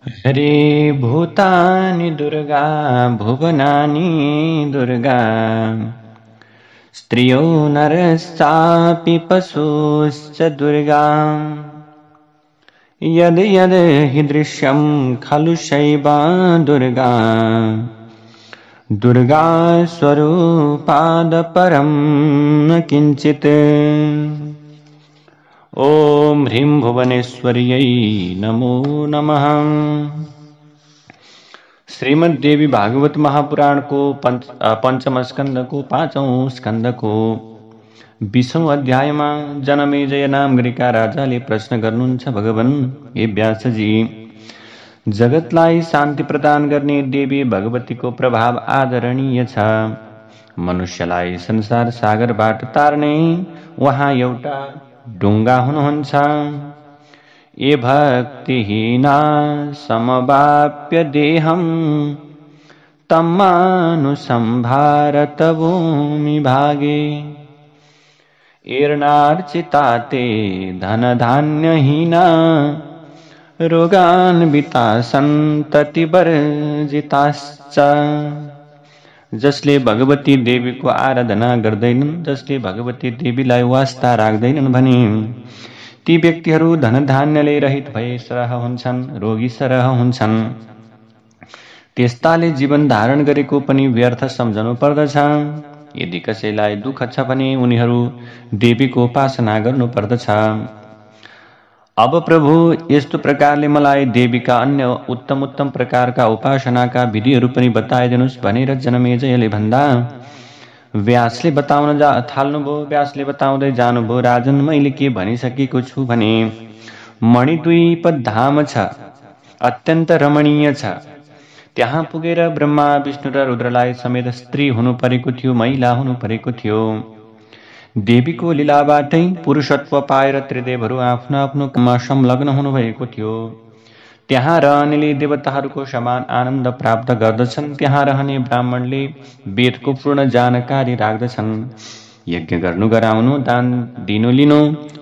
हरे भूतानि दुर्गा भुवनानि दुर्गा स्त्रियो नरश्चापि पशुश्च दुर्गा यद् यद् हि दृश्यं खलु शैवा दुर्गा दुर्गा स्वरूपाद परं न किंचित्। ओम ह्रीं भुवनेश्वर्यै नमो नमः। श्रीमद्देवी भागवत महापुराण को पंचम स्कंद को 5औं स्कंद को 20औं अध्यायमा जनमेजय नाम गरेका राजाले प्रश्न गर्नुहुन्छ, भगवान हे व्यासजी, जगतलाई शान्ति प्रदान गर्ने देवी भगवतीको प्रभाव आदरणीय छ। मनुष्यलाई संसार सागरबाट तार्ने उहाँ एउटा डुङ्गा हुनुहुन्छ। ये भक्तिहीना समवाप्य देहं तम्मानुसंभारत भूमि भागे एर्नार्चिता ते धनधान्यहीना रोगान्विता सन्ततिवर्जिताश्च। जसले भगवती देवीको आराधना गर्दैनन्, जसले भगवती देवीलाई वास्ता राख्दैनन् भने ती व्यक्तिहरू धनधान्यले रहित भए सरह हुन्छन्, रोगी सरह हुन्छन्। त्यस्ताले जीवन धारण गरेको पनि व्यर्थ सम्झनु पर्दछ। यदि कसैलाई दुःख छ भने उनीहरू देवीको उपासना गर्नु पर्दछ। अब प्रभु, यस्तो प्रकारले मलाई देवीका अन्य उत्तम उत्तम प्रकारका उपासनाका विधिहरू पनि बताइदिनुस् भनेर जनमेजयले भन्दा व्यासले बताउन थाल्नुभयो। व्यासले बताउँदै जानुभयो, राजन, मैले के भनिसकेको छु भने मणिद्वीप धाम छ, अत्यन्त रमणीय छ। त्यहाँ पुगेर ब्रह्मा विष्णु र रुद्रलाई समेत स्त्री हुनु परेको थियो, महिला हुनु परेको थियो। देवीको लीलाबाटै पुरुषत्व पाएर त्रिदेवहरू आफ्नो आफ्नो काममा संलग्न हुनुभएको थियो। त्यहाँ रहनेले देवताहरूको समान आनन्द प्राप्त गर्दछन्। त्यहाँ रहने ब्राह्मणले वेदको पूर्ण जानकारी राख्दछन्। यज्ञ गर्नु गराउनु, दान दिनु लिनु,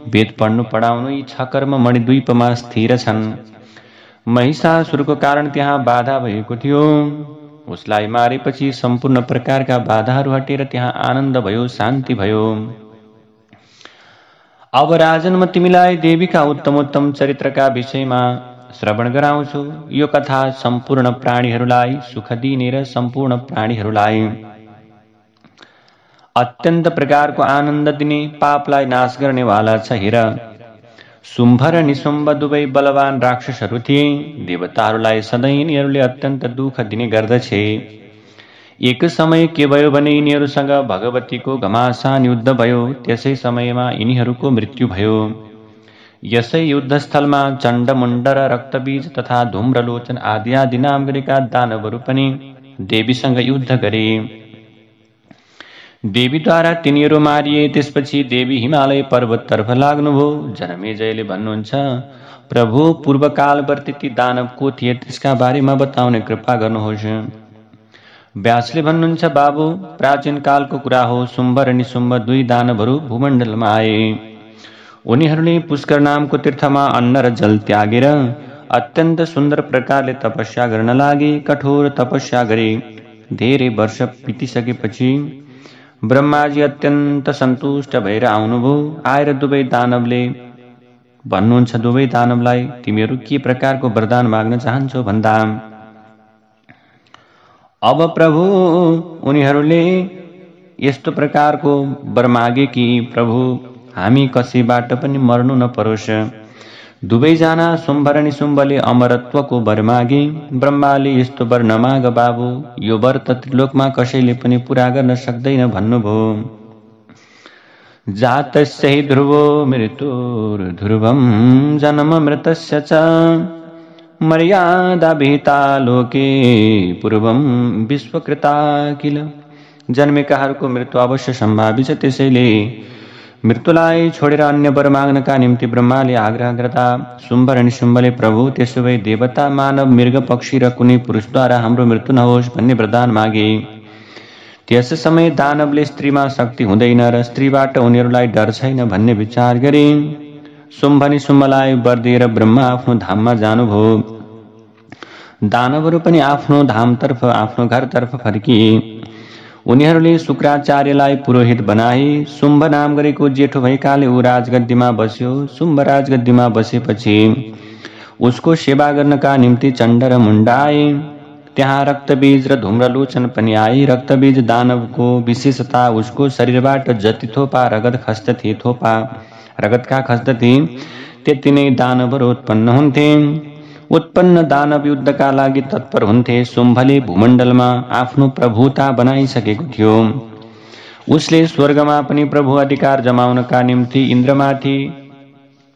वेद पढ्नु पढाउनु, यी 6 कर्म मणिद्वीपमा स्थिर छन्। महिषासुरको कारण त्यहाँ बाधा भएको थियो। उसलाई मारेपछि सम्पूर्ण प्रकारका बाधाहरू हटेर त्यहाँ आनन्द भयो, शान्ति भयो। अब राजन, म तिमीलाई देवीका उत्तम उत्तम चरित्रका विषयमा श्रवण गराउँछु। यो कथा सम्पूर्ण प्राणीहरूलाई सुख दिने र सम्पूर्ण प्राणीहरूलाई अत्यन्त प्रकारको आनन्द दिने, पापलाई नाश गर्नेवाला छ। हेर, शुम्भ र निशुम्भ दुवै बलवान राक्षसहरू थिए। देवताहरूलाई सधैँ यिनीहरूले अत्यन्त दुःख दिने गर्दछे। एक समय के भयो भने यिनीहरूसँग भगवतीको घमासान युद्ध भयो। त्यसै समयमा यिनीहरूको मृत्यु भयो। यसै युद्धस्थलमा चण्डमुण्ड र रक्तबीज तथा धूम्रलोचन आदि आदि नाम गरेका दानवहरू पनि देवीसँग युद्ध गरे। देवीद्वारा तिनीहरू मारिए। त्यसपछि देवी हिमालय पर्वततर्फ लाग्नुभयो। जनमेजयले भन्नुहुन्छ, प्रभु, पूर्वकालवर्ती ती दानव को थिए त्यसका बारेमा बताउने कृपा गर्नुहोस्। व्यासले भन्नुहुन्छ, बाबु, प्राचीन कालको कुरा हो। शुम्भ र निशुम्भ 2 दानवहरू भूमण्डलमा आए। उनीहरूले पुष्कर नामको तीर्थमा अन्न र जल त्यागेर अत्यन्त सुन्दर प्रकारले तपस्या गर्न लागे। कठोर तपस्या गरे। धेरै वर्ष बितिसकेपछि ब्रह्माजी अत्यन्त सन्तुष्ट भएर आउनुभयो। आएर दुवै दानवले भन्नुहुन्छ, दुवै दानवलाई, तिमीहरू के प्रकारको वरदान माग्न चाहन्छौ भन्दा अब प्रभु, उनीहरूले यस्तो प्रकारको वर मागे कि प्रभु, हामी कसैबाट पनि मर्नु नपरोस्। दुवैजना शुम्भ र निशुम्भले अमरत्वको वर मागे। ब्रह्माले यस्तो वर नमाग बाबु, यो वर त त्रिलोकमा कसैले पनि पूरा गर्न सक्दैन भन्नुभयो। जातस्य हि ध्रुवो मृत्युर्ध्रुवं जन्म मृतस्य च मर्यादा विहिता लोके पूर्वं विश्वकृता किल। जन्मेकाहरूको मृत्यु अवश्य सम्भावित छ। त्यसैले मृत्युलाई छोडेर अन्य वर माग्नका निम्ति ब्रह्माले आग्रह गर्दा शुम्भ र निशुम्भले, प्रभु, त्यसो भए देवता, मानव, मृग, पक्षी र कुनै पुरुषद्वारा हाम्रो मृत्यु नहोस् भन्ने वरदान मागे। त्यस समय दानवले स्त्रीमा शक्ति हुँदैन र स्त्रीबाट उनीहरूलाई डर छैन भन्ने विचार गरे। शुम्भ निशुम्भलाई वर दिएर ब्रह्मा आफ्नो धाममा जानुभयो। दानवहरू पनि आफ्नो धामतर्फ आफ्नो घरतर्फ फर्किए। उनीहरूले शुक्राचार्यलाई पुरोहित बनाए। शुम्भ नाम गरेको जेठो भएकाले ऊ राजगद्दीमा बस्यो। शुम्भ राजगद्दीमा बसेपछि उसको सेवा गर्नका निम्ति चण्ड र मुण्ड आए। त्यहाँ रक्तबीज र धूम्रलोचन पनि आए। रक्तबीज दानवको विशेषता उसको शरीरबाट जति थोपा रगत खस्दथे रगतका खस्दथे त्यति नै दानवहरू उत्पन्न हुन्थे। उत्पन्न दानव युद्धका लागि तत्पर हुन्थे। शुम्भले भूमण्डलमा आफ्नो प्रभुता बनाइसकेको थियो। उसले स्वर्गमा पनि प्रभु अधिकार जमाउनका निम्ति इन्द्रमाथि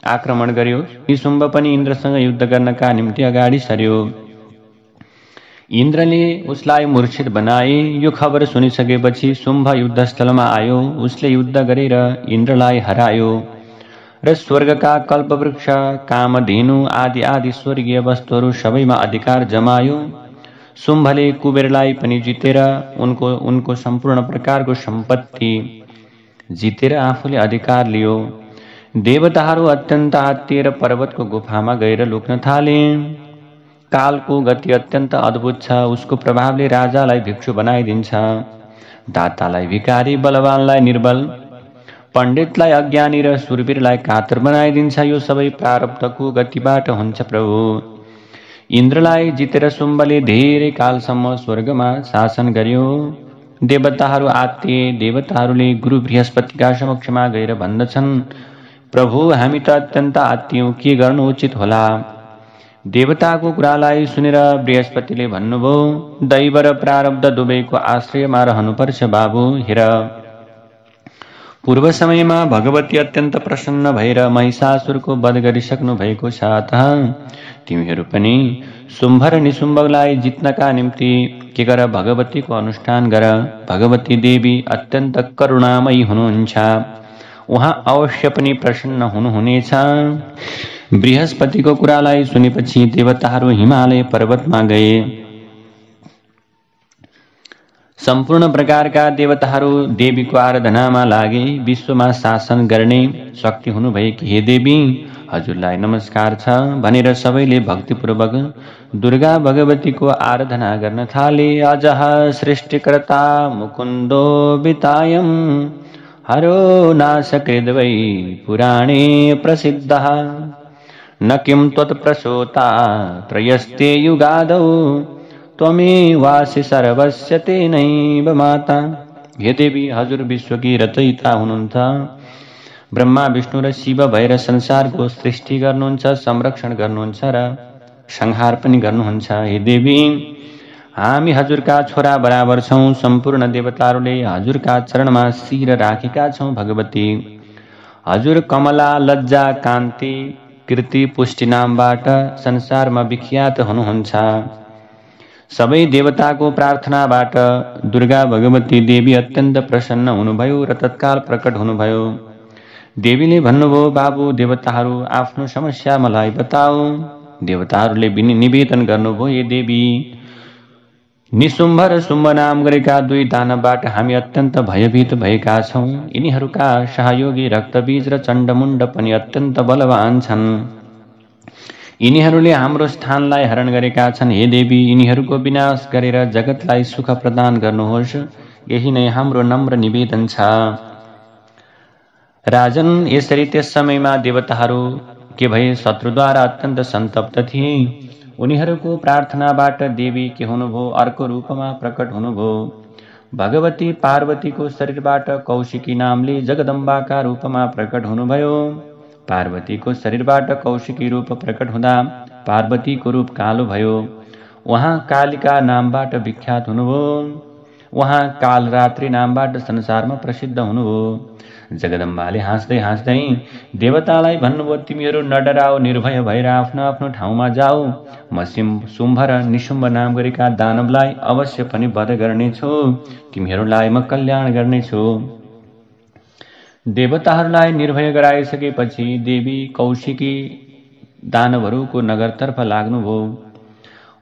आक्रमण गर्यो। निशुम्भ पनि इन्द्रसँग युद्ध गर्नका निम्ति अगाडि सर्यो। इन्द्रले उसलाई मूर्छित बनाए। यो खबर सुनिसकेपछि शुम्भ युद्धस्थलमा आयो। उसले युद्ध गरेर इन्द्रलाई हरायो र स्वर्गका कल्पवृक्ष कामधेनु आदि आदि स्वर्गीय वस्तुहरू सबैमा अधिकार जमायो। शुम्भले कुबेरलाई पनि जितेर उनको सम्पूर्ण प्रकारको सम्पत्ति जितेर आफूले अधिकार लियो। देवताहरू अत्यन्त आत्तिएर पर्वतको गुफामा गएर लुक्न थाले। कालको गति अत्यन्त अद्भुत छ। उसको प्रभावले राजालाई भिक्षु बनाइदिन्छ, दातालाई भिकारी, बलवानलाई निर्बल, पण्डितलाई अज्ञानी र सुरवीरलाई कातर बनाइदिन्छ। यो सबै प्रारब्धको गतिबाट हुन्छ प्रभु। इन्द्रलाई जितेर शुम्भले धेरै कालसम्म स्वर्गमा शासन गर्यो। देवताहरू आत्तिए। देवताहरूले गुरु बृहस्पतिका समक्षमा गएर भन्दछन्, प्रभु हामी त अत्यन्त आत्तियौं, के गर्नु उचित होला? देवताको कुरालाई सुनेर बृहस्पतिले भन्नुभयो, दैव र प्रारब्ध दुवैको आश्रयमा रहनुपर्छ बाबु। हेर, पूर्व समयमा भगवती अत्यन्त प्रसन्न भएर महिषासुरको वध गरिसक्नु भएको छ। अतः तिमीहरू पनि शुम्भ र निशुम्भलाई जित्नका निम्ति के गर, भगवतीको अनुष्ठान गर। भगवती देवी अत्यन्त करुणामयी हुनुहुन्छ। उहाँ अवश्य पनि प्रसन्न हुनुहुनेछ। बृहस्पतिको कुरालाई सुनेपछि देवताहरू हिमालय पर्वतमा गए। सम्पूर्ण प्रकारका देवताहरू देवीको आराधनामा लागे। विश्वमा शासन गर्ने शक्ति हुनुभएकी हे देवी, हजुरलाई नमस्कार छ भनेर सबैले भक्तिपूर्वक दुर्गा भगवतीको आराधना गर्न थाले। अजः सृष्टिकर्ता मुकुन्दो वितायम हरो नाशकृद्वै पुराणे प्रसिद्धः न किं त्वत्प्रसूता त्रयस्ते युगादौ त्वमेवासि सर्वस्य तेनैव माता। हे देवी, हजुर विश्वकी रचयिता हुनुहुन्छ। ब्रह्मा विष्णु र शिव भएर संसारको सृष्टि गर्नुहुन्छ, संरक्षण गर्नुहुन्छ र संहार पनि गर्नुहुन्छ। हे देवी, हामी हजुरका छोरा बराबर छौं। सम्पूर्ण देवताहरूले हजुरका चरणमा शिर राखेका छौं। भगवती, हजुर कमला, लज्जा, कान्ति, कीर्ति, पुष्टि नामबाट संसारमा विख्यात हुनुहुन्छ। सबै देवताको प्रार्थनाबाट दुर्गा भगवती देवी अत्यन्त प्रसन्न हुनुभयो र तत्काल प्रकट हुनुभयो। देवीले भन्नुभयो, बाबु देवताहरू, आफ्नो समस्या मलाई बताऊ। देवताहरूले निवेदन गर्नुभयो, हे देवी, निशुम्भ र शुम्भ नाम गरेका दुई दानवबाट हामी अत्यन्त भयभीत भएका छौं। यिनीहरूका सहयोगी रक्तबीज र चण्डमुण्ड पनि अत्यन्त बलवान छन्। यिनीहरूले हाम्रो स्थानलाई हरण गरेका छन्। हे देवी, यिनीहरूको विनाश गरेर जगतलाई सुख प्रदान गर्नुहोस्। यही नै हाम्रो नम्र निवेदन छ। राजन, यसरी त्यस समयमा देवताहरू के भए शत्रुद्वारा अत्यन्त सन्तप्त थिए। उनीहरूको प्रार्थनाबाट देवी के हुनुभयो, अर्को रूपमा प्रकट हुनुभयो। भगवती पार्वतीको शरीरबाट कौशिकी नामले जगदम्बाका रूपमा प्रकट हुनुभयो। पार्वतीको शरीरबाट कौशिकी रूप प्रकट हुँदा पार्वतीको रूप कालो भयो। उहाँ कालिका नामबाट विख्यात हुनुभयो। उहाँ कालरात्रि नामबाट संसारमा प्रसिद्ध हुनुभयो। जगदम्बाले हाँस्दै हाँस्दै देवतालाई भन्नुभयो, तिमीहरू नडराऊ, निर्भय भएर आफ्नो आफ्नो ठाउँमा जाऊ। म शुम्भ र निशुम्भ नाम गरेका दानवलाई अवश्य पनि वध गर्नेछु। तिमीहरूलाई म कल्याण गर्नेछु। देवताहरूलाई निर्भय गराइसकेपछि देवी कौशिकी दानवहरूको नगरतर्फ लाग्नुभयो।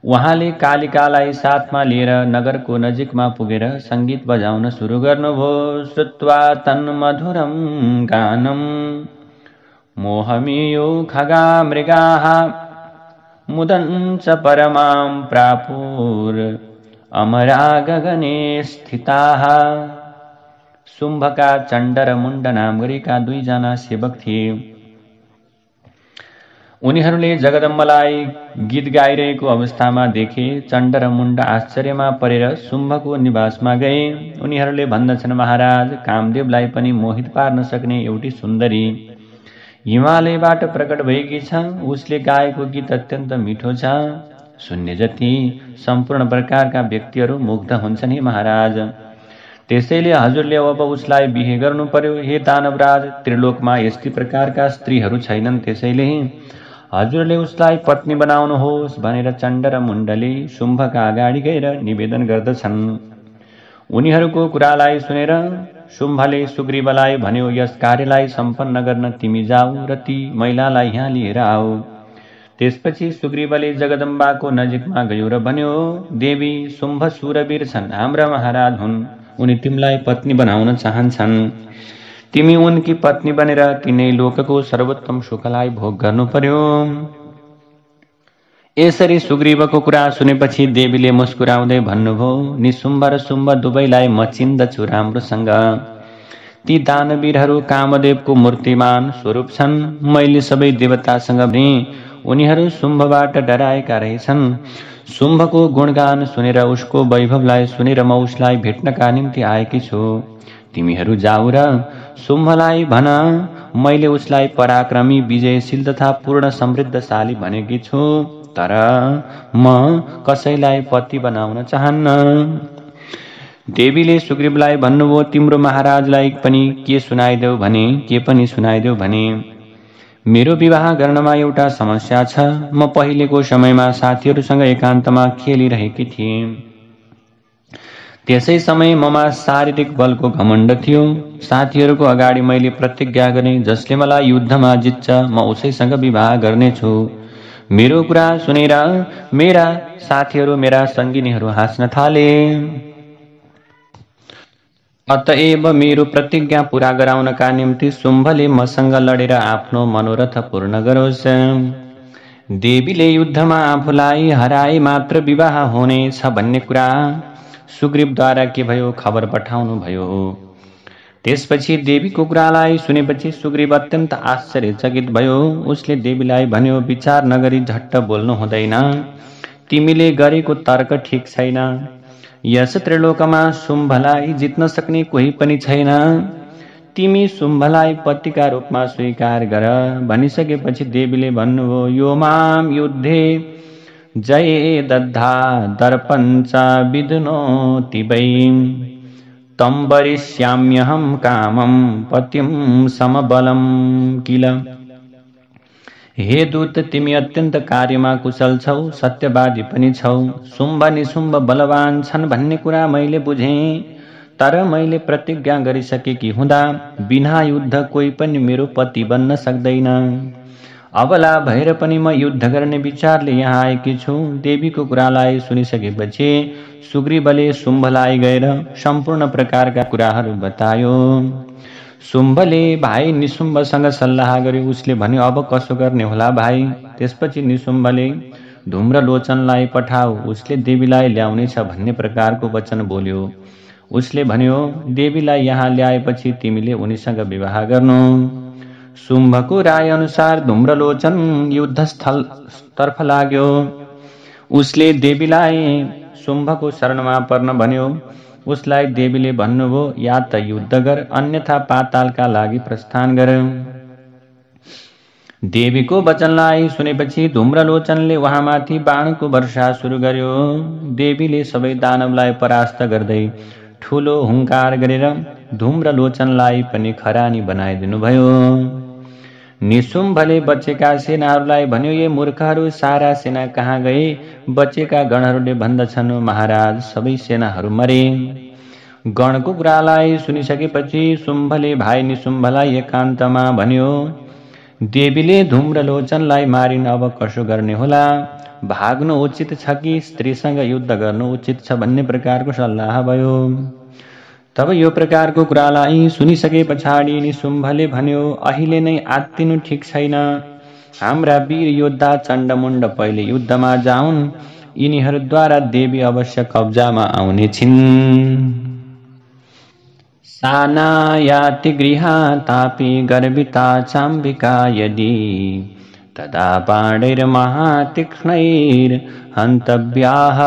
उहाँले कालिकालाई साथमा लिएर नगरको नजिकमा पुगेर सङ्गीत बजाउन सुरु गर्नुभयो। श्रुत्वा तन्मधुरं गानं मोहमियो खगा मृगाः मुदञ्च परमां प्रापुर अमरा गगने स्थिताः। शुम्भका चण्ड र मुण्ड नाम गरेका दुईजना सेवक थिए। उनीहरूले जगदम्बालाई गीत गाइरहेको अवस्थामा देखे। चण्ड र मुण्ड आश्चर्यमा परेर शुम्भको निवासमा गए। उनीहरूले भन्दछन्, महाराज, कामदेवलाई पनि मोहित पार्न सक्ने एउटी सुन्दरी हिमालयबाट प्रकट भएकी छ। उसले गाएको गीत अत्यन्त मिठो छ। सुन्ने जति सम्पूर्ण प्रकारका व्यक्तिहरू मुग्ध हुन्छन्। हे महाराज, त्यसैले हजुरले अब उसलाई बिहे गर्नु पर्यो। हे दानवराज, त्रिलोकमा यस्तै प्रकारका स्त्रीहरू छैनन्, त्यसैले हजुरले उसलाई पत्नी बनाउनुहोस् भनेर चण्ड र मुण्डले शुम्भका अगाडि गएर निवेदन गर्दछन्। उनीहरूको कुरालाई सुनेर शुम्भले सुग्रीवलाई भन्यो, यस कार्यलाई सम्पन्न गर्न तिमी जाऊ र ती महिलालाई यहाँ लिएर आऊ। त्यसपछि सुग्रीवले जगदम्बाको नजिकमा गयो र भन्यो, देवी, शुम्भ सुरवीर छन्, हाम्रा महाराज हुन्। उनी तिमीलाई पत्नी बनाउन चाहन्छन्। तिमी उनकी पत्नी बनेर तिनै लोकको सर्वोत्तम सुखलाई भोग गर्नु पर्यो। यसरी सुग्रीवको कुरा सुनेपछि देवीले मुस्कुराउँदै भन्नुभयो, निशुम्भ र शुम्भ दुवैलाई म चिन्दछु राम्रोसँग। ती दानवीरहरू कामदेवको मूर्तिमान स्वरूप छन्। मैले सबै देवतासँग भने उनीहरू शुम्भबाट डराएका रहेछन्। शुम्भको गुणगान सुनेर उसको वैभवलाई सुनेर म उसलाई भेट्नका निम्ति आएकी छु। तिमीहरू जाऊ र शुम्भलाई भन, मैले उसलाई पराक्रमी, विजयशील तथा पूर्ण समृद्धशाली भनेकी छु, तर म कसैलाई पति बनाउन चाहन्न। देवीले सुग्रीवलाई भन्नुभयो, तिम्रो महाराजलाई पनि के पनि सुनाइदेऊ भने मेरो विवाह गर्नमा एउटा समस्या छ। म पहिलेको समयमा साथीहरूसँग एकान्तमा खेलिरहेकी थिएँ। त्यसै समय ममा शारीरिक बलको घमण्ड थियो। साथीहरूको अगाडि मैले प्रतिज्ञा गरेँ, जसले मलाई युद्धमा जित्छ म उसैसँग विवाह गर्नेछु। मेरो कुरा सुनेर मेरा साथीहरू, मेरा सङ्गिनीहरू हाँस्न थाले। अतएव मेरो प्रतिज्ञा पूरा गराउनका निम्ति शुम्भले मसँग लडेर आफ्नो मनोरथ पूर्ण गरोस्। देवीले युद्धमा आफूलाई हराए मात्र विवाह हुनेछ भन्ने कुरा सुग्रीवद्वारा के भयो, खबर पठाउनु भयो। त्यसपछि देवीको कुरालाई सुनेपछि सुग्रीव अत्यन्त आश्चर्यचकित भयो। उसले देवीलाई भन्यो, विचार नगरी झट्ट बोल्नु हुँदैन। तिमीले गरेको तर्क ठिक छैन। यस त्रिलोकमा शुम्भलाई जित्न सक्ने कोही पनि छैन। तिमी शुम्भलाई पतिका रूपमा स्वीकार गर। भनिसकेपछि देवीले भन्नुभयो, यो माम युद्धे जय दद्धा दर्पञ्च विदुनोति वै तं वरिष्याम्यहं कामं पतिं समबलं किल। हे दूत, तिमी अत्यन्त कार्यमा कुशल छौ, सत्यवादी पनि छौ। शुम्भ निशुम्भ बलवान छन् भन्ने कुरा मैले बुझेँ, तर मैले प्रतिज्ञा गरिसकेकी हुँदा बिना युद्ध कोही पनि मेरो पति बन्न सक्दैन। अबला भएर पनि म युद्ध गर्ने विचारले यहाँ आएकी छु। देवीको कुरालाई सुनिसकेपछि सुग्रीवले शुम्भलाई गएर सम्पूर्ण प्रकारका कुराहरू बतायो। शुम्भले भाइ निशुम्भसँग सल्लाह गर्यो। उसले भन्यो, अब कसो गर्ने होला भाइ? त्यसपछि निशुम्भले धूम्रलोचनलाई पठाऊ, उसले देवीलाई ल्याउनेछ भन्ने प्रकारको वचन बोल्यो। उसले भन्यो, देवीलाई यहाँ ल्याएपछि तिमीले उनीसँग विवाह गर्नु। शुम्भको राय अनुसार धूम्रलोचन युद्धस्थल तर्फ लाग्यो। उसले देवीलाई शुम्भको शरणमा पर्न भन्यो। उसलाई देवीले भन्नुभयो, या त युद्ध गर, अन्यथा पातालका लागि प्रस्थान गर। देवीको वचनलाई सुनेपछि धूम्रलोचनले उहाँमाथि बाणको वर्षा सुरु गर्यो। देवीले सबै दानवलाई परास्त गर्दै ठूलो हुङ्कार गरेर धूम्रलोचनलाई पनि खरानी बनाइदिनु भयो। निशुम्भले बचेका सेनाहरूलाई भन्यो, ये मूर्खहरू सारा सेना कहाँ गए? बचेका गणहरूले भन्दछन्, महाराज, सबै सेनाहरू मरे। गणको कुरालाई सुनिसकेपछि शुम्भले भाइ निशुम्भलाई एकान्तमा भन्यो, देवीले धूम्रलोचनलाई मारिन, अब कसो गर्ने होला? भाग्नु उचित छ कि स्त्रीसँग युद्ध गर्नु उचित छ भन्ने प्रकारको सल्लाह भयो। तब यो प्रकारको कुरालाई सुनिसके पछाडि निशुम्भले भन्यो, अहिले नै आत्तिनु ठिक छैन। हाम्रा वीर योद्धा चण्डमुण्ड पहिले युद्धमा जाउन्, यिनीहरूद्वारा देवी अवश्य कब्जामा आउने छिन्। सानायाति गृहातापि गर्विता चाम्बिका यदि, तदा बाणैर्महातीक्ष्णैर्हन्तव्याः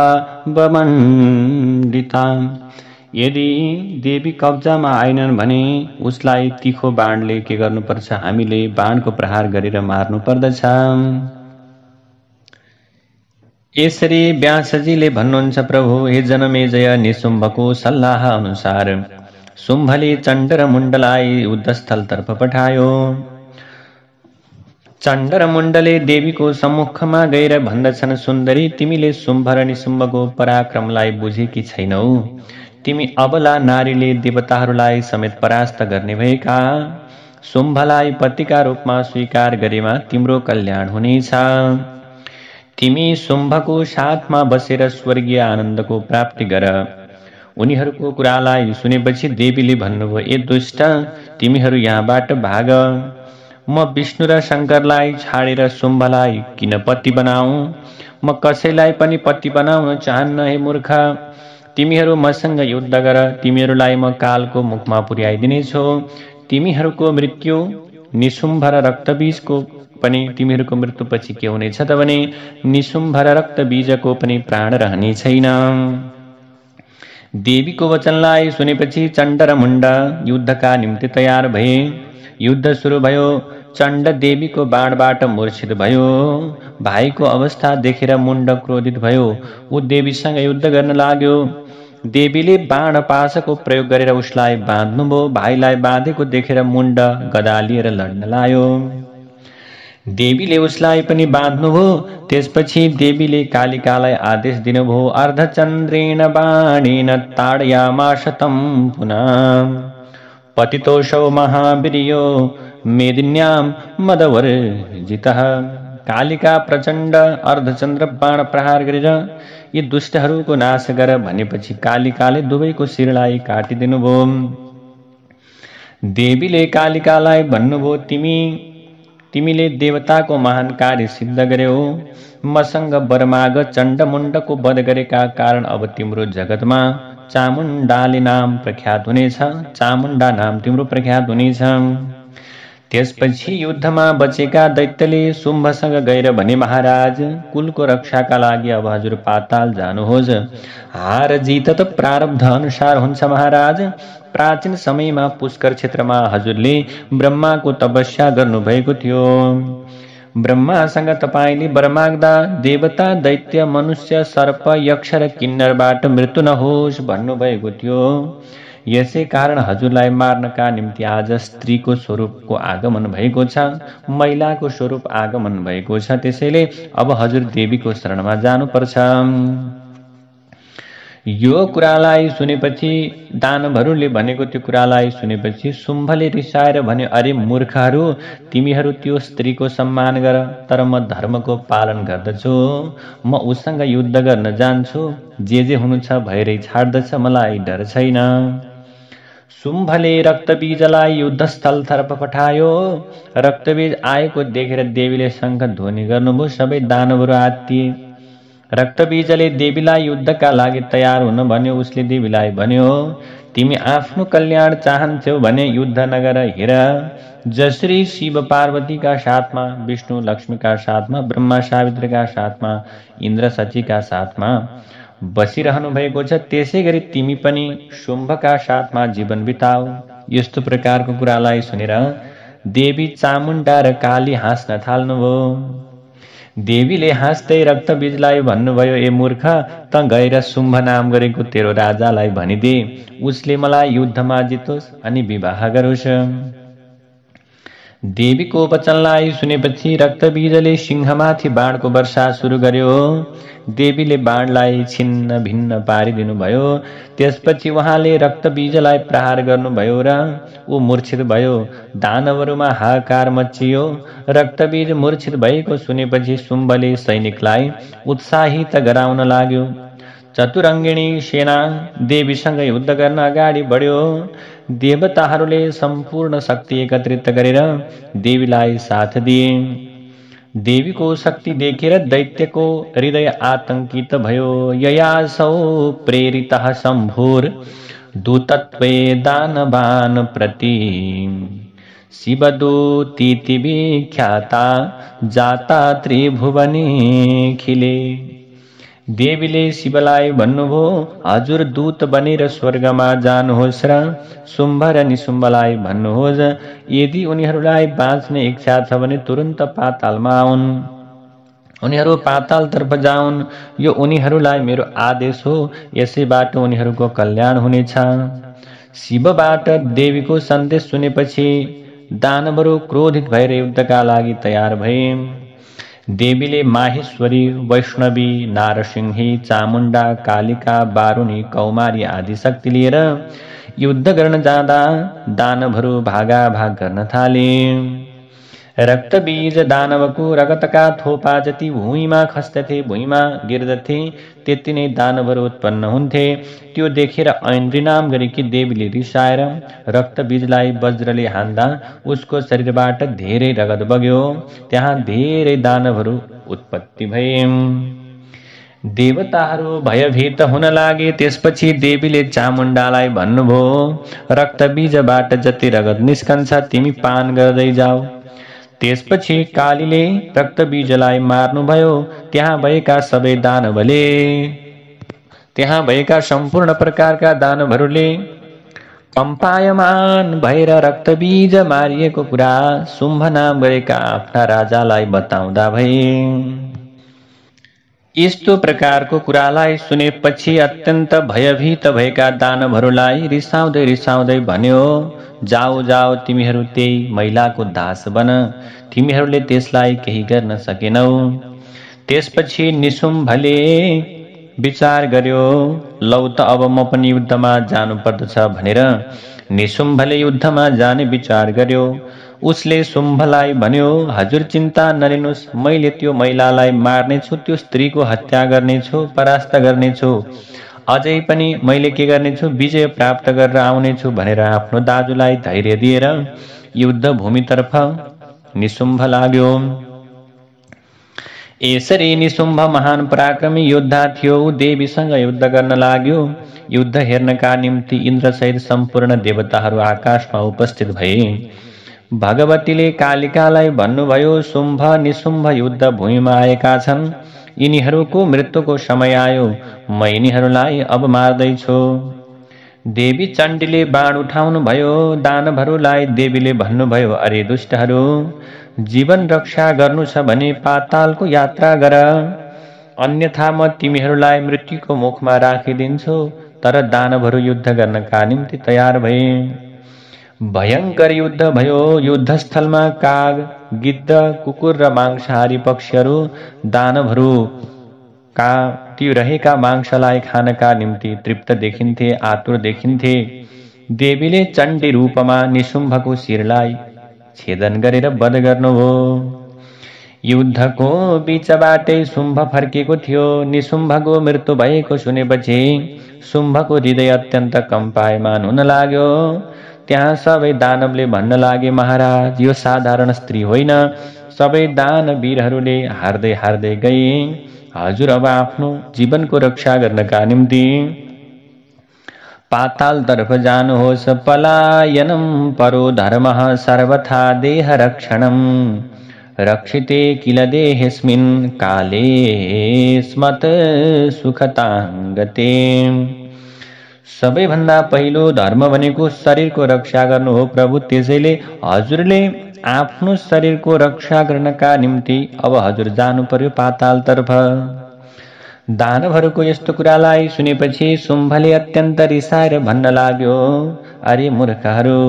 वमण्डिता। यदि देवी कब्जामा आएनन् भने उसलाई तीखो बाणले के गर्नुपर्छ? हामीले बाणको प्रहार गरेर मार्नु पर्दछ। यसरी व्यासजीले भन्नुहुन्छ, प्रभु हे जनमेजय, निशुम्भको सल्लाह अनुसार शुम्भले चण्ड र मुण्डलाई युद्धस्थलतर्फ पठायो। चण्ड र मुण्डले देवीको सम्मुखमा गएर भन्दछन्, सुन्दरी, तिमीले शुम्भ र निशुम्भको पराक्रमलाई बुझेकी छैनौ। तिमी अबला नारीले देवताहरूलाई समेत परास्त गर्ने भएका शुम्भलाई पतिका रूपमा स्वीकार गरेमा तिम्रो कल्याण हुनेछ। तिमी शुम्भको साथमा बसेर स्वर्गीय आनन्दको प्राप्ति गर। उनीहरूको कुरालाई सुनेपछि देवीले भन्नुभयो, ए दुष्ट, तिमीहरू यहाँबाट भाग। म विष्णु र शङ्करलाई छाडेर शुम्भलाई किन पति बनाऊ? म कसैलाई पनि पति बनाउन चाहन्न। हे मूर्ख, तिमीहरू मसँग युद्ध गर। तिमीहरूलाई म कालको मुखमा पुर्याइदिनेछु। तिमीहरूको मृत्यु निशुम्भ र रक्तबीजको पनि तिमीहरूको मृत्युपछि के हुनेछ त भने निशुम्भ र रक्तबीजको पनि प्राण रहने छैन। देवीको वचनलाई सुनेपछि चण्ड र मुण्ड युद्धका निम्ति तयार भए। युद्ध सुरु भयो। चण्ड देवीको बाणबाट मूर्छित भयो। भाइको अवस्था देखेर मुण्ड क्रोधित भयो। ऊ देवीसँग युद्ध गर्न लाग्यो। देवीले बाण पाशको प्रयोग गरेर उसलाई बाँध्नुभयो। भाइलाई बाँधेको देखेर मुण्ड गदा लिएर लड्न लाग्यो। देवीले उसलाई पनि बाँध्नुभयो। त्यसपछि देवीले कालिकालाई आदेश दिनुभयो, अर्धचन्द्रेण बाणेन ताडयामास तं पुनः पतितोऽसौ महावीर्यो मेदिन्यां मदवर्जितः। कालिका प्रचण्ड अर्धचन्द्र बाण प्रहार गरेर यी दुष्टहरूको नाश गर भनेपछि कालिकाले दुवैको शिरलाई काटिदिनुभयो। देवीले कालिकालाई भन्नुभयो, तिमीले देवताको महान कार्य सिद्ध गर्यौ। मसँग वर माग। चण्डमुण्डको वध गरेका कारण अब तिम्रो जगतमा चामुण्डाले नाम प्रख्यात हुनेछ। चामुण्डा नाम तिम्रो प्रख्यात हुनेछ। त्यसपछि युद्धमा बचेका दैत्यले शुम्भसँग गएर भने, महाराज, कुलको रक्षाका लागि अब हजुर पाताल जानुहोस्। हार जित त प्रारब्ध अनुसार हुन्छ महाराज। प्राचीन समयमा पुष्कर क्षेत्रमा हजुरले ब्रह्माको तपस्या गर्नुभएको थियो। ब्रह्मासँग तपाईले वर माग्दा देवता, दैत्य, मनुष्य, सर्प, यक्ष र किन्नरबाट मृत्यु नहोस् भन्नुभएको थियो। यसै कारण हजुरलाई मार्नका निम्ति आज स्त्रीको स्वरूपको आगमन भएको छ, महिलाको स्वरूप आगमन भएको छ। त्यसैले अब हजुर देवीको शरणमा जानुपर्छ। यो कुरालाई सुनेपछि दानवहरूले भनेको त्यो कुरालाई सुनेपछि शुम्भले रिसाएर भन्यो, अरे मूर्खहरू, तिमीहरू त्यो स्त्रीको सम्मान गर, तर म धर्मको पालन गर्दछु। म उसँग युद्ध गर्न जान्छु। जे हुनु छ भएरै छाड्दछ, मलाई डर छैन। शुम्भले रक्तबीजलाई युद्धस्थलतर्फ पठायो। रक्तबीज आएको देखेर देवीले शङ्ख ध्वनि गर्नुभयो। सबै दानवहरू आत्तिए। रक्तबीजले देवीलाई युद्धका लागि तयार हुन भन्यो। उसले देवीलाई भन्यो, तिमी आफ्नो कल्याण चाहन्छौ भने युद्ध नगर। हेर, जसरी शिव पार्वतीका साथमा, विष्णु लक्ष्मीका साथमा, ब्रह्मा सावित्रीका साथमा, इन्द्र सचीका साथमा बसिरहनु भएको छ, त्यसै गरी तिमी पनि शुम्भका साथमा जीवन बिताऊ। यस्तो प्रकारको कुरालाई सुनेर देवी चामुण्डा र काली हाँस्न थाल्नुभयो। देवीले हाँस्दै रक्तबीजलाई भन्नुभयो, ए मूर्ख, त गएर शुम्भ नाम गरेको तेरो राजालाई भनिदे। उसले मलाई युद्धमा जितोस् अनि विवाह गरोस्। देवीको वचनलाई सुनेपछि रक्तबीजले सिंहमाथि बाणको वर्षा सुरु गर्यो। देवीले बाणलाई छिन्न भिन्न पारिदिनुभयो। त्यसपछि उहाँले रक्तबीजलाई प्रहार गर्नुभयो र ऊ मूर्छित भयो। दानवहरूमा हाहाकार मचियो। रक्तबीज मूर्छित भएको सुनेपछि शुम्भले सैनिकलाई उत्साहित गराउन लाग्यो। चतुरङ्गिणी सेना देवीसँग युद्ध गर्न अगाडि बढ्यो। देवताहरूले सम्पूर्ण शक्ति एकत्रित गरेर देवीलाई साथ दिए। देवीको शक्ति देखेर दैत्यको हृदय आतंकित भयो। ययासौ प्रेरितः शम्भुर दूतत्वे दानवान् प्रति शिवदूतीति विख्याता जाता त्रिभुवनेखिले। देवीले शिवलाई भन्नुभयो, हजुर दूत बनेर स्वर्गमा जानुहोस् र शुम्भ र निशुम्भलाई भन्नुहोस्, यदि उनीहरूलाई बाँच्ने इच्छा छ भने तुरन्त पातालमा आउन्, उनीहरू पातालतर्फ जाउन्। यो उनीहरूलाई मेरो आदेश हो, यसैबाट उनीहरूको कल्याण हुनेछ। शिवबाट देवीको सन्देश सुनेपछि दानवहरू क्रोधित भएर युद्धका लागि तयार भए। देवीले माहेश्वरी, वैष्णवी, नारसिंही, चामुण्डा, कालिका, बारुणी, कौमारी आदि शक्ति लिएर युद्ध गर्न जाँदा दानवहरू भागाभाग गर्न थाले। रक्तबीज दानवको रगतका थोपा जति भुइँमा खस्दथे, भुइँमा गिर्दथे, त्यति नै दानवहरू उत्पन्न हुन्थे। त्यो देखेर ऐन्द्री नाम गरेकी देवीले रिसाएर रक्तबीजलाई वज्रले हान्दा उसको शरीरबाट धेरै रगत बग्यो। त्यहाँ धेरै दानवहरू उत्पत्ति भए। देवताहरू भयभीत हुन लागे। त्यसपछि देवीले चामुण्डालाई भन्नुभयो, रक्तबीजबाट जति रगत निस्कन्छ तिमी पान गर्दै जाऊ। त्यसपछि कालीले रक्तबीजलाई मार्नुभयो। त्यहाँ भएका सम्पूर्ण प्रकारका दानवहरूले कम्पायमान भएर रक्तबीज मारिएको कुरा शुम्भ नाम गरेका आफ्ना राजालाई बताउँदा भए। यस्तो प्रकारको कुरालाई सुनेपछि अत्यन्त भयभीत भएका दानवहरूलाई रिसाउँदै भन्यो, जाऊ जाऊ, तिमीहरू त्यही महिलाको दास बन। तिमीहरूले त्यसलाई केही गर्न सकेनौ। त्यसपछि निशुम्भले विचार गर्यो, लौ त अब म पनि युद्धमा जानुपर्दछ भनेर निशुम्भले युद्धमा जाने विचार गर्यो। उसले शुम्भलाई भन्यो, हजुर चिन्ता नलिनुहोस्, मैले त्यो महिलालाई मार्नेछु, त्यो स्त्रीको हत्या गर्नेछु, परास्त गर्नेछु। अझै पनि मैले के गर्नेछु, विजय प्राप्त गरेर आउनेछु भनेर आफ्नो दाजुलाई धैर्य दिएर युद्ध भूमितर्फ निशुम्भ लाग्यो। यसरी निशुम्भ महान पराक्रमी योद्धा थियो। देवीसँग युद्ध गर्न लाग्यो। युद्ध हेर्नका निम्ति इन्द्रसहित सम्पूर्ण देवताहरू आकाशमा उपस्थित भए। भगवतीले कालिकालाई भन्नुभयो, शुम्भ निशुम्भ युद्ध भूमिमा आएका छन्, यिनीहरूको मृत्युको समय आयो, म यिनीहरूलाई अब मार्दैछु। देवी चण्डीले बाण उठाउनु भयो। दानवहरूलाई देवीले भन्नुभयो, अरे दुष्टहरू, जीवन रक्षा गर्नु छ भने पातालको यात्रा गर, अन्यथा म तिमीहरूलाई मृत्युको मुखमा राखिदिन्छु। तर दानवहरू युद्ध गर्नका निम्ति तयार भए। भयङ्कर युद्ध भयो। युद्धस्थलमा काग, गिद्ध, कुकुर र मांसाहारी पक्षीहरू दानवहरूका ती रहेका मांसलाई खानका निम्ति तृप्त देखिन्थे, आतुर देखिन्थे। देवीले चण्डी रूपमा निशुम्भको शिरलाई छेदन गरेर वध गर्नुभयो। युद्धको बीचबाटै शुम्भ फर्केको थियो। निशुम्भको मृत्यु भएको सुनेपछि शुम्भको हृदय अत्यन्त कम्पायमान हुन लाग्यो। त्यहाँ सबै दानवले भन्न लागे, महाराज, यो साधारण स्त्री होइन। सबै दानवीरहरूले हार्दै गए। हजुर अब आफ्नो जीवनको रक्षा गर्नका निम्ति पातालतर्फ जानुहोस्। पलायनम परो धर्मः सर्वथा देह रक्षणम रक्षिते किल देहेस्मिन् काले स्मत सुखताङ्गते। सबैभन्दा पहिलो धर्म भनेको शरीरको रक्षा गर्नु हो प्रभु। त्यसैले हजुरले आफ्नो शरीरको रक्षा गर्नका निम्ति अब हजुर जानु पर्यो पातालतर्फ। दानवहरूको यस्तो कुरालाई सुनेपछि शुम्भले अत्यन्त रिसाएर भन्न लाग्यो, अरे मूर्खहरू,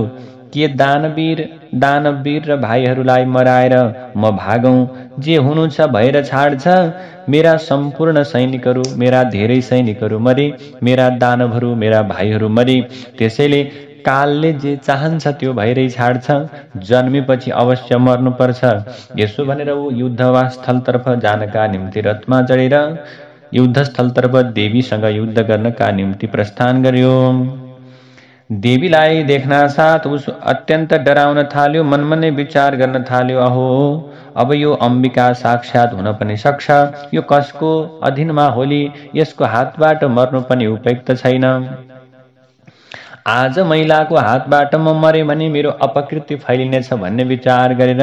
के दानवीर र भाइहरूलाई मराएर म भागौं? जे हुनु छ भएर छाड्छ। मेरा सम्पूर्ण सैनिकहरू, मेरा धेरै सैनिकहरू मरे, मेरा दानवहरू, मेरा भाइहरू मरे। त्यसैले कालले जे चाहन्छ त्यो भइरै छाड्छ। जन्मेपछि अवश्य मर्नुपर्छ। यसो भनेर ऊ युद्धस्थलतर्फ जानका निम्ति रथमा चढेर युद्धस्थलतर्फ देवीसँग युद्ध गर्नका निम्ति प्रस्थान गर्यो। देवीलाई देख्न साथ उस अत्यन्त डराउन थाल्यो। मनमा नै विचार गर्न थाल्यो, अहो अब यो अम्बिका साक्षात हुन पनि सक्छ। यो कसको अधीनमा होली? यसको हातबाट मर्नु पनि उपयुक्त छैन। आज महिलाको हातबाट म मरे भने मेरो अपकृति फैलिनेछ भन्ने विचार गरेर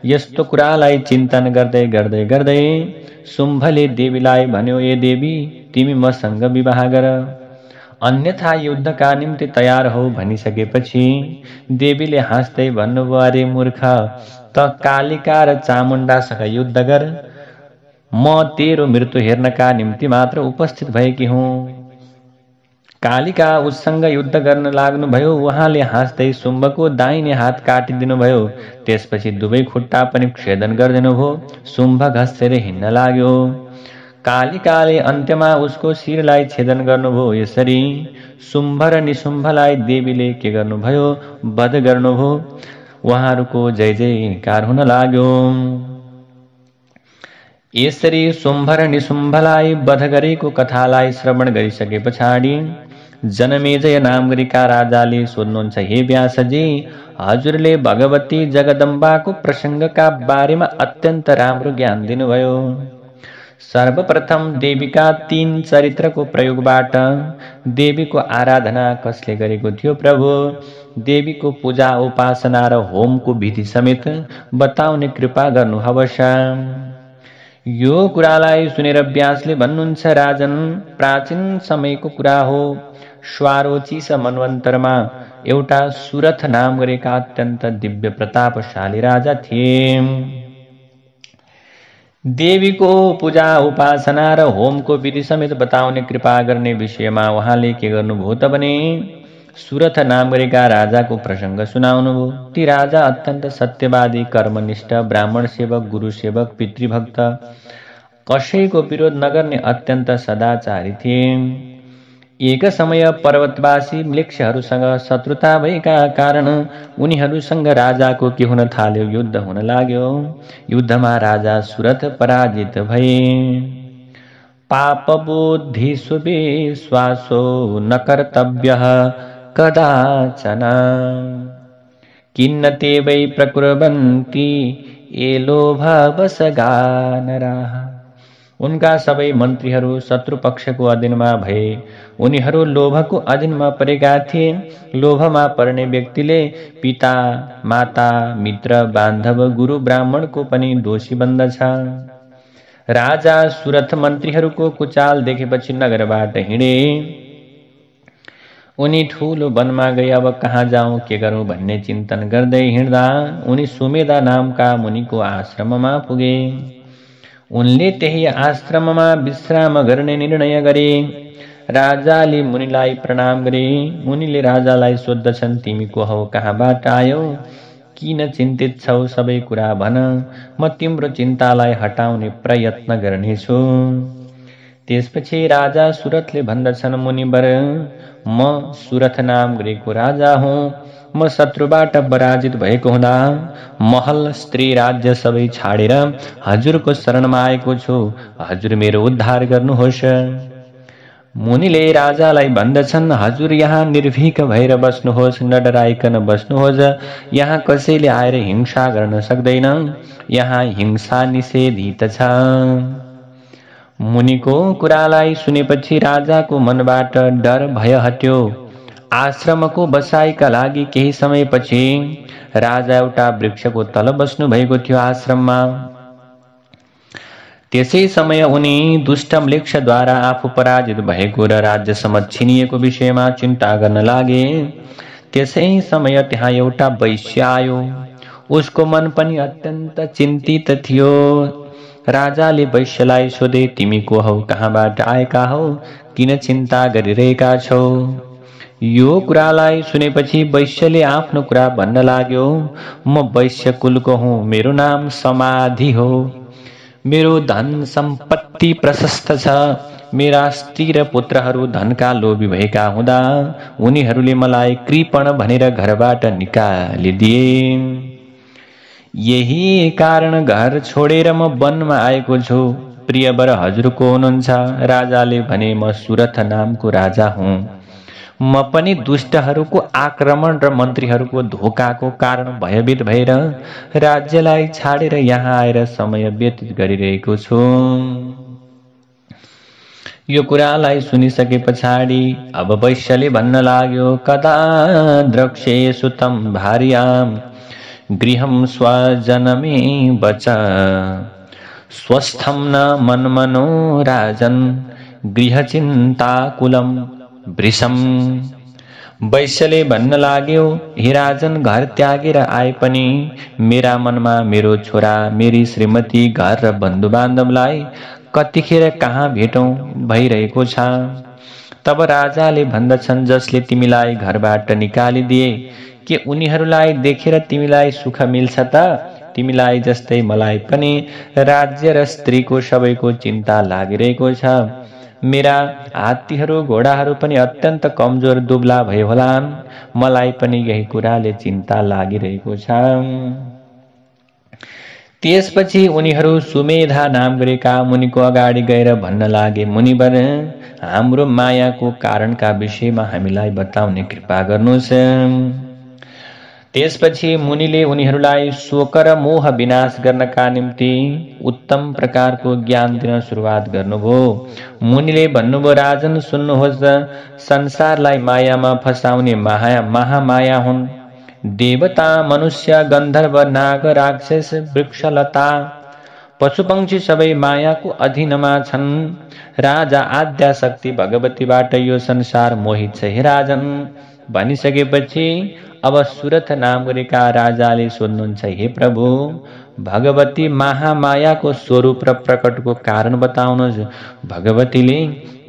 यस्तो कुरालाई चिन्तन गर्दै गर्दै गर्दै शुम्भले देवीलाई भन्यो, ए देवी, तिमी मसँग विवाह गर, अन्यथा युद्धका निम्ति तयार हौ भनिसकेपछि देवीले हाँस्दै भन्नुभयो, अरे मूर्ख, त कालिका र चामुण्डासँग युद्ध गर, म तेरो मृत्यु हेर्नका निम्ति मात्र उपस्थित भएकी हुँ। कालिका उससँग युद्ध गर्न लाग्नुभयो। उहाँले हाँस्दै शुम्भको दाहिने हात काटिदिनुभयो। त्यसपछि दुवै खुट्टा पनि छेदन गरिदिनुभयो। शुम्भ घस्सेर हिँड्न लाग्यो। कालिकाले अन्त्यमा उसको शिरलाई छेदन गर्नुभयो। यसरी शुम्भ र निशुम्भलाई देवीले के गर्नुभयो? वध गर्नुभयो। उहाँहरूको जय जयकार हुन लाग्यो। यसरी शुम्भ र निशुम्भलाई वध गरेको कथालाई श्रवण गरिसके पछाडि जनमेजय नामगरीका राजाले सोध्नुहुन्छ, हे व्यासजी, हजुरले भगवती जगदम्बाको प्रसङ्गका बारेमा अत्यन्त राम्रो ज्ञान दिनुभयो। सर्वप्रथम देवीका 3 चरित्रको प्रयोगबाट देवीको आराधना कसले गरेको थियो प्रभु? देवीको पूजा उपासना र होमको विधि समेत बताउने कृपा गर्नुहोस्। यो कुरालाई सुनेर व्यासले भन्नुहुन्छ, राजन, प्राचीन समयको कुरा हो। स्वारोचिस मनवन्तरमा एउटा सुरथ नाम गरेका अत्यन्त दिव्य प्रतापशाली राजा थिए। देवीको पूजा उपासना र होमको विधि समेत बताउने कृपा गर्ने विषयमा उहाँले के गर्नुभयो त भने सुरथ नाम गरेका राजाको प्रसङ्ग सुनाउनुभयो। ती राजा अत्यन्त सत्यवादी, कर्मनिष्ठ, ब्राह्मण सेवक, गुरु सेवक, पितृभक्त, कसैको विरोध नगर्ने अत्यन्त सदाचारी थिए। एक समय पर्वतवासी म्लेच्छहरूसँग शत्रुता भएका कारण उनीहरूसँग राजाको के हुन थाल्यो? युद्ध हुन लाग्यो। युद्धमा राजा सुरथ पराजित भए। पाप बुद्धि सुविश्वासो न कर्तव्यः कदाचन किन्न ते वै प्रकुर्वन्ति ये लोभवशगा नराः। उनका सबै मन्त्रीहरू शत्रु पक्षको अधीनमा भए। उनीहरू लोभको अधीनमा परेका थिए। लोभमा पर्ने व्यक्तिले पिता, माता, मित्र, बान्धव, गुरु, ब्राह्मणको पनि दोषी बन्दछ। राजा सुरथ मन्त्रीहरूको कुचाल देखेपछि नगरबाट हिँडे। उनी ठूलो वनमा गए। अब कहाँ जाउँ, के गरौँ भन्ने चिन्तन गर्दै हिँड्दा उनी सुमेधा नामका मुनिको आश्रममा पुगे। उनले त्यही आश्रममा विश्राम गर्ने निर्णय गरे। राजाले मुनिलाई प्रणाम गरे। मुनिले राजालाई सोद्धछन्, तिमी को हौ, कहाँबाट आयौ, किन चिन्तित छौ, सबै कुरा भन, म तिम्रो चिन्तालाई हटाउने प्रयत्न गर्नेछु। त्यसपछि राजा सुरथले भन्दछन्, मुनिवर, म सुरथ नाम गरेको राजा हुँ। म शत्रुबाट पराजित भएको हुँदा महल, स्त्री, राज्य सबै छाडेर हजुरको शरणमा आएको छु। हजुर मेरो उद्धार गर्नुहोस्। मुनिले राजालाई भन्दछन्, हजुर यहाँ निर्भीक भएर बस्नुहोस्, न डराइकन बस्नुहोस्। यहाँ कसैले आएर हिंसा गर्न सक्दैन। यहाँ हिंसा निषेधित छ। मुनिको कुरालाई सुनेपछि राजाको मनबाट डर भय हट्यो। आश्रमको बसाइका लागि केही समयपछि राजा एउटा वृक्षको तल बस्नु भएको थियो आश्रममा। त्यसै समय उनी दुष्ट म्लेच्छद्वारा आफू पराजित भएको र राज्यसम्म छिनिएको विषयमा चिन्ता गर्न लागे। त्यसै समय त्यहाँ एउटा वैश्य आयो। उसको मन पनि अत्यन्त चिन्तित थियो। राजाले वैश्यलाई सोधे, तिमी को हौ, कहाँबाट आएका हौ, किन चिन्ता गरिरहेका छौ? यो कुरालाई सुनेपछि वैश्यले आफ्नो कुरा भन्न लाग्यो। म वैश्य कुलको हुँ। मेरो नाम समाधि हो। मेरो धन सम्पत्ति प्रशस्त छ। मेरा स्त्री र पुत्रहरू धनका लोभी भएका हुँदा उनीहरूले मलाई कृपण भनेर घरबाट निकालिदिए। यही कारण घर छोडेर म वनमा आएको छु। प्रियवर हजुर को हुनुहुन्छ? राजाले भने, म सुरथ नामको राजा हुँ। म पनि दुष्टहरूको आक्रमण र मन्त्रीहरूको धोकाको कारण भयभीत भएर राज्यलाई छाडेर यहाँ आएर समय व्यतीत गरिरहेको छु। यो कुरालाई सुनिसके पछाडि अब वैश्यले भन्न लाग्यो, कदा द्रक्ष्येषु तं भार्यां गृहं स्वजनमे वच स्वस्थं न मन्मनो राजन् गृहचिन्ताकुलं वृषम्। वैश्यले भन्न लाग्यो, हे राजन, घर त्यागेर आए पनि मेरा मनमा मेरो छोरा, मेरी श्रीमती, घर र बन्धु बान्धवलाई कतिखेर कहाँ भेटौं भइरहेको छ। तब राजाले भन्दछन्, जसले तिमीलाई घरबाट निकालिदिए के उनीहरूलाई देखेर तिमीलाई सुख मिल्छ त? तिमीलाई जस्तै मलाई पनि राज्य र स्त्रीको सबैको चिन्ता लागिरहेको छ। मेरा हात्तीहरू घोडाहरू पनि अत्यन्त कमजोर दुब्ला भए होलान्। मलाई पनि यही कुराले चिन्ता लागिरहेको छ। त्यसपछि उनीहरू सुमेधा नाम गरेका मुनिको अगाडि गएर भन्न लागे, मुनिवर, हाम्रो मायाको कारणका विषयमा हामीलाई बताउने कृपा गर्नुहोस्। त्यसपछि मुनिले उनीहरूलाई शोक र मोह विनाश गर्नका निम्ति उत्तम प्रकारको ज्ञान दिन सुरुवात गर्नुभयो। मुनिले भन्नुभयो, राजन सुन्नुहोस्, संसारलाई मायामा फसाउने महामाया हुन्। देवता, मनुष्य, गन्धर्व, नाग, राक्षस, वृक्षलता, पशुपक्षी सबै मायाको अधीनमा छन्। राजा आद्या शक्ति भगवतीबाट यो संसार मोहित छ हे राजन। भनिसकेपछि अब सुरथ नाम गरेका राजाले सोध्नुहुन्छ, हे प्रभु, भगवती महामायाको स्वरूप र प्रकटको कारण बताउनुहोस्। भगवतीले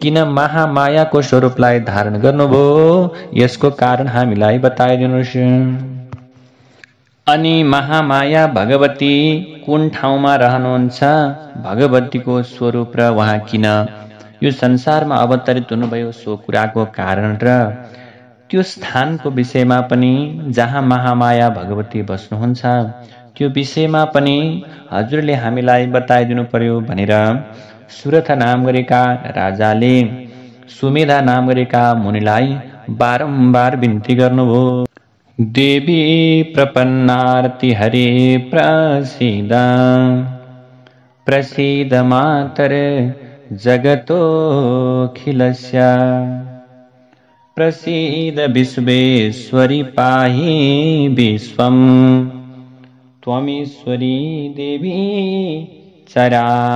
किन महामायाको स्वरूपलाई धारण गर्नुभयो, यसको कारण हामीलाई बताइदिनुहोस्। अनि महामाया भगवती कुन ठाउँमा रहनुहुन्छ, भगवतीको स्वरूप र उहाँ किन यो संसारमा अवतरित हुनुभयो, सो कुराको कारण र त्यो स्थानको विषयमा पनि जहाँ महामाया भगवती बस्नुहुन्छ त्यो विषयमा पनि हजुरले हामीलाई बताइदिनु पर्यो भनेर सुरथ नाम गरेका राजाले सुमेधा नाम गरेका मुनिलाई बारम्बार बिन्ती गर्नुभयो। देवी प्रपन्नार्ति हरे प्रसीद प्रसीद मातर जगतोऽखिलस्य प्रसीद विश्वेश्वरी पाहि विश्वम् त्वमीश्वरी देवी चराचरस्य।